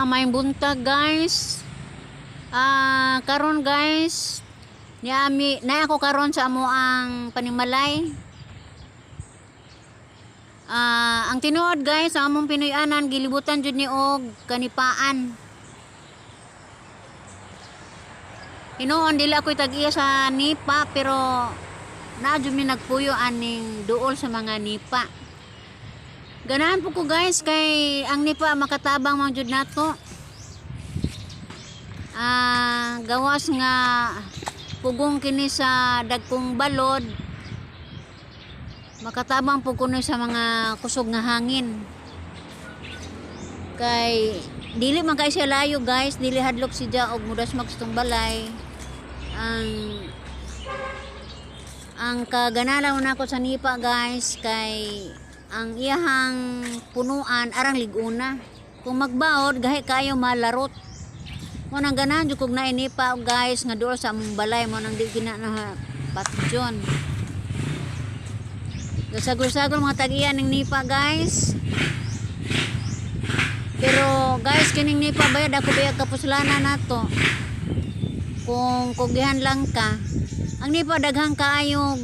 May buntag guys. Karon guys, niami na ako karon sa amo ang panimalay. Ang tinuod guys, sa among Pinoy-anan gilibutan jud ni og kanipaan. Hinoon dili ako tag-iya sa nipa pero naa jud mi nagpuyo aning duol sa mga nipa. Ganahan po ko guys kay ang nipa makatabang man jud nato. Gawas nga pugong kini sa dagkong balod, makatabang po kuno sa mga kusog nga hangin. Kay dili man kay siya layo guys, dili hadlok siya og mudas magstong balay. Ang kaganalan nako sa nipa guys kay ang iyahang punuan arang liguna. Kung magbaod gahi kayo malarot. Mo nang ganahan jud kog nainipa guys nga duol sa among balay mo nang di gina na patjon. Sagol-sagol mga tag-iya ning nipa guys. Pero guys kining nipa bayad ako bayad kapuslanan nato. Kung kugihan lang ka, ang nipa daghang kaayo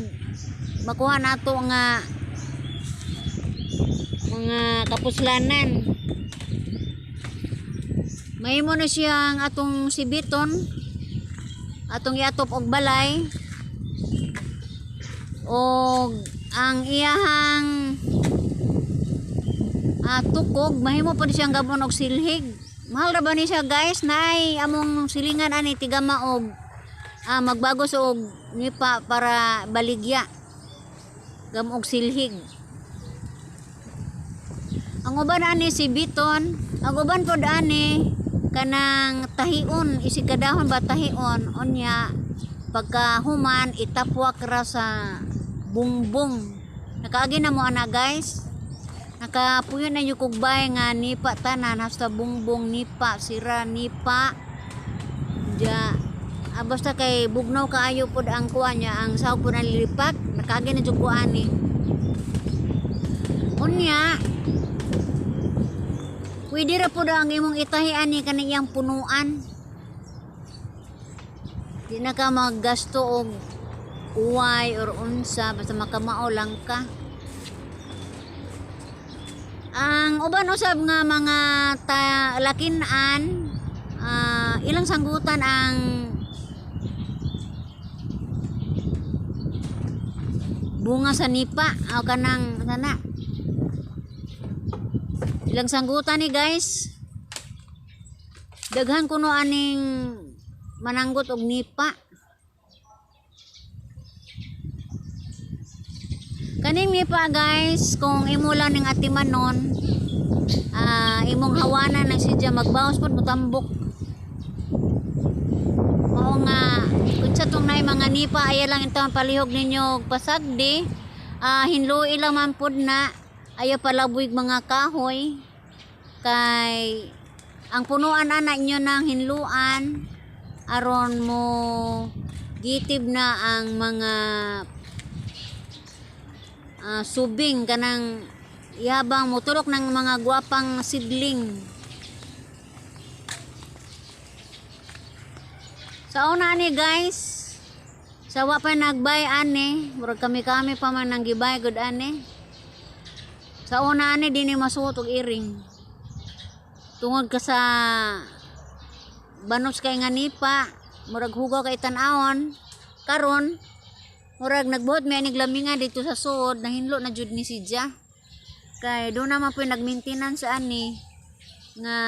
makuha nato nga mga kapuslanan. Mahimo na siyang atong sibiton, atong iatop og balay, og ang iyahang tukog mahimo pa siyang gabon og silhig. Mahal ra ba ni siya guys? Nay among silingan ani tigama og magbago sa og nipa para baligya. Gam og silhig. Ang uban ani si biton, ang uban pod ani kanang tahion, isikadahon ba tahion onya pagkahuman itapwak ra sa bungbong. Nakaagi na mo ana guys. Nakapuyo na yung kugbay nga nipa tanan hasta bungbong nipa sira nipa ja basta kay bugnaw kaayo pod ang kuha niya ang sawg pod ang lilipat nakaagi na jud kuani unya pwede ra pod ang imong itahian ni kaniyang punuan di na ka maggasto og uway or unsa basta makamao lang ka. Ang uban usab nga mga lakinan ilang sanggutan ang bunga sa nipa o kanang sana ilang sanggutan ni guys daghan kuno aning mananggot og nipa. Kaning nipa guys, kung imo lang ning atimanon, imong hawanan na siya magbawas pod mutambok. Mao nga kun sa tong nay mga nipa aya lang ito palihog ninyo og pasagdi, hinluoy lang man pod na aya palaboy mga kahoy kay ang punuan ana inyo nang hinluan aron mo gitib na ang mga subing kanang ihabang motulok ng mga guwapang sidling. Sa una ani guys, sa wa pa nagbay ani, murag kami pa man nang gibay gud ani. Sa una ani dinhi masuot og iring. Tungod ka sa banos kay nga nipa, murag hugaw kay tan-awon. Karon murag nagbuhat may anig laminga dito sa suod nahinlo na jud ni sidya kay do naman po nag-maintenance ani nga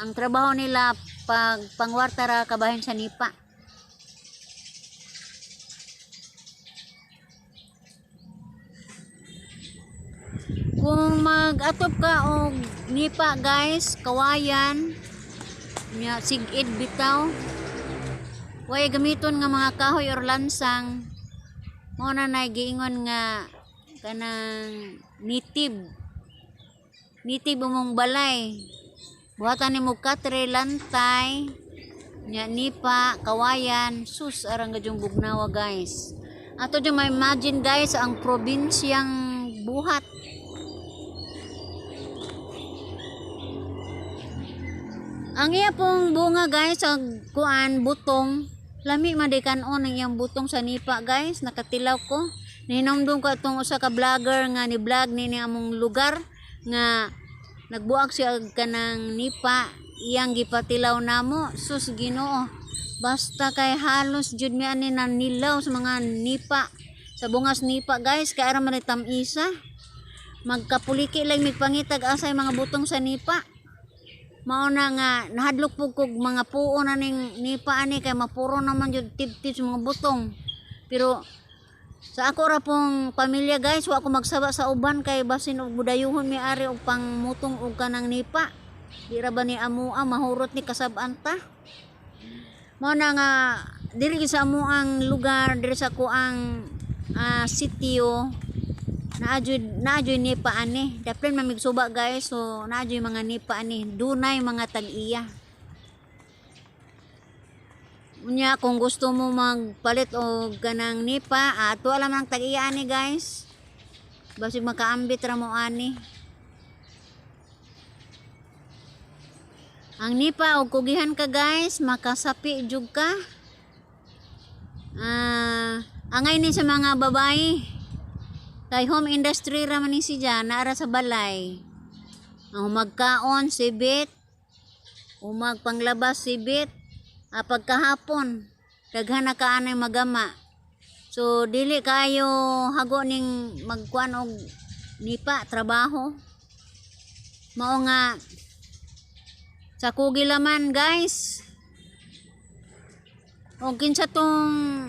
ang trabaho nila pag pangwarta ra kabahin sa nipa. Kung mag-atop ka og nipa guys, kawayan nya sig-id bitaw way gamiton nga mga kahoy or lansang. Mo na giingon nga kanang nitib umong balay buhatan nimo katre lantay nya nipa kawayan sus arang gadyong bugnawa guys. Ato jud may imagine guys ang probinsyang buhat Ang iya pong bunga guys, sa kuan butong, lami madikanon ang iyang butong sa nipa guys, nakatilaw ko. Nihinomdom ko itong usa ka vlogger nga ni vlog ni among lugar nga nagbuak siya kanang nipa, iyang gipatilaw namo. Sus Ginoo, basta kay halos jud mi ani nanilaw sa mga nipa, sa bungas nipa guys, kay ara man tamisa. Magkapuliki lang mig pangitag asay mga butong sa nipa. Mao na nga nahadlok pug kog mga puo na ning nipa ani kay mapuro naman jud tip-tip sa mga butong. Pero sa ako ra pong pamilya guys, wa ko magsaba sa uban kay basin og budayuhon mi ari og pangmutong og kanang nipa. Di ra ba ni amoa mahurot ni kasab-an ta. Mao na nga diri sa amoang lugar, diri sa kuang sitio, naadyoy nipa ani. Dapat mamigsuba guys, so naadyoy mga nipa ani. Dunay mga tag-iya. Unya kung gusto mo magpalit og kanang nipa, ato alam nang tag-iya ani guys. Basig makaambit ra mo ani. Ang nipa og kugihan ka guys, makasapi jud ka. Angay ni sa mga babae. Kay home industry ra man ni siya, naara sa balay. Ang magkaon sibit, umag panglabas sibit, pagkahapon daghan na kaanay magama. So dili kayo hago ning magkuan og nipa trabaho. Mao nga sa kugilaman guys. O kinsa tong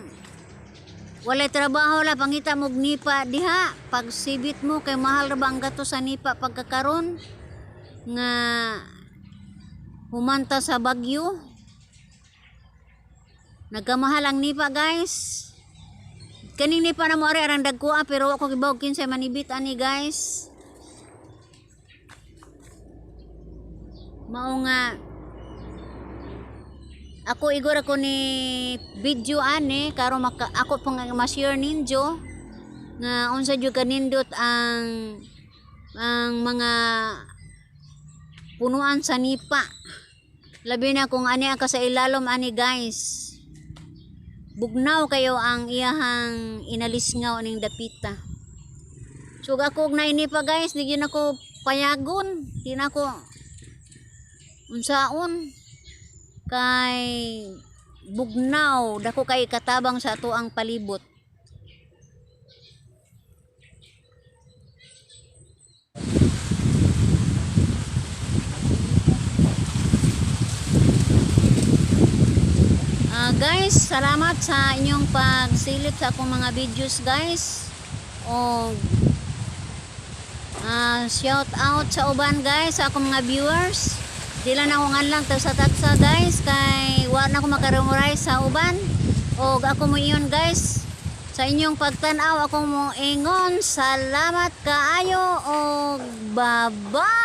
walay trabaho la pangita mo og nipa diha, pag sibit mo kay mahal ra ba ang gato sa nipa pagkakaron nga humanta sa bagyo. Nagkamahal ang nipa guys. Kaning nipa na mo ari arang dagkua pero ako gibaw kinsay manibit ani guys. Mao nga ako igor ako ni video ani karon ako pang ma-share ninyo nga unsa jud kanindot ang mga punuan sa nipa. Labi na kung ani ka sa ilalom ani guys. Bugnaw kayo ang iyahang inalisngaw ning dapita. So ako og naini pa guys, di gyud ako payagon, di na ako unsaon kay bugnaw dako kay katabang sa ato ang palibot. Guys, salamat sa inyong pagsilip sa akong mga videos guys. O shout out sa uban guys, sa akong mga viewers. Dila na ako lang sa tatsa guys kay wa na ako makaremorize sa uban. O ako mo iyon guys. Sa inyong pagtanaw ako mo ingon. Salamat kaayo o bye-bye.